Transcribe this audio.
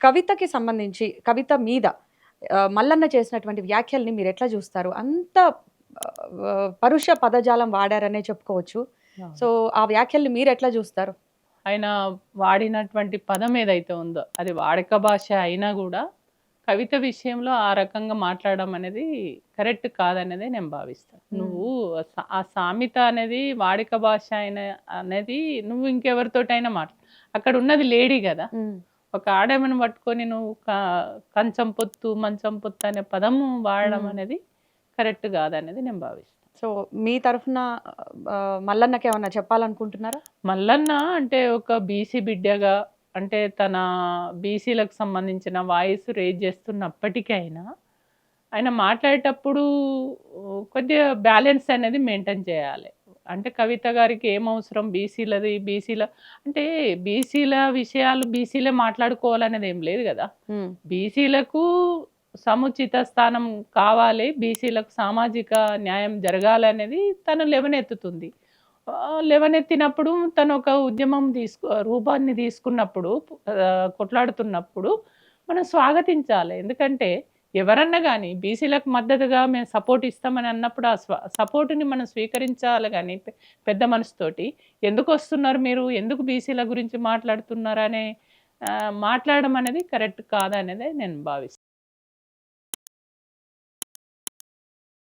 కవితకి సంబంధించి కవిత మీద మల్లన్న చేసినటువంటి వ్యాఖ్యల్ని మీరెట్లా జూస్తారు? అంత పరుష పదజాలం వాడారనే చెప్పుకోవచ్చు. సో, అవును. ఆ వ్యాఖ్యల్ని మీరెట్లా జూస్తారు? ఆయన వాడినటువంటి పదం ఏదైతే ఉందో, అది వాడుక భాష అయినా గూడా, కవిత విషయంలో ఆ రకంగా మాట్లాడడం అనేది కరెక్ట్ కాదనేదే నేను భావిస్తాను. హ్మ్. నువ్వు ఆ సామెత అనేది వాడుక భాష అనేది నువ్వు ఇంకెవరితోటైనా అక్కడున్నది లేడీ గదా! హ్మ్. ఒక ఆడెమను పట్టుకొని నువ్వు కంచం పొత్తు, మంచం పొత్తు అనే పదము వాడడం హ్మ్. అనేది కరెక్ట్ గాదనేది నేను భావిస్తాను. సో, మీ తరఫున మల్లన్నకేమన్నా చెప్పాలనుకుంటున్నారా? మల్లన్న అంటే ఒక బీసీ బిడ్డగా అంటే తన బీసీలకు సంబంధించిన వాయిస్ రేజ్ చేస్తున్నప్పటికైనా, ఆయన మాట్లాడేటప్పుడు కొద్దిగా బ్యాలెన్స్ అనేది మెయింటైన్ చేయాలి. అంటే కవిత గారికి ఏమవసరం బీసీల అంటే బీసీల విషయాలు బీసీలే మాట్లాడుకోవాలనేది ఏం లేదు గదా! హ్మ్. బీసీలకు సముచిత స్థానం కావాలి. బీసీలకు సామాజిక న్యాయం జరగాలనేది తను లేవనెత్తుతుంది. లేవనెత్తినప్పుడు తను ఒక ఉద్యమం రూపాన్ని తీసుకున్నప్పుడు కొట్లాడుతున్నప్పుడు మనం స్వాగతించాలి. ఎందుకంటే ఎవరన్నా గాని బీసీలకు మద్దతుగా మేము సపోర్ట్ ఇస్తామని అన్నప్పుడు ఆ సపోర్ట్‌ని మనం స్వీకరించాలి గాని పెద్ద మనసుతోటి. ఎందుకొస్తున్నారు మీరు? ఎందుకు బీసీల గురించి మాట్లాడుతున్నారనే మాట్లాడడం అనేది కరెక్ట్ కాదనేదే నేను భావిస్తాను.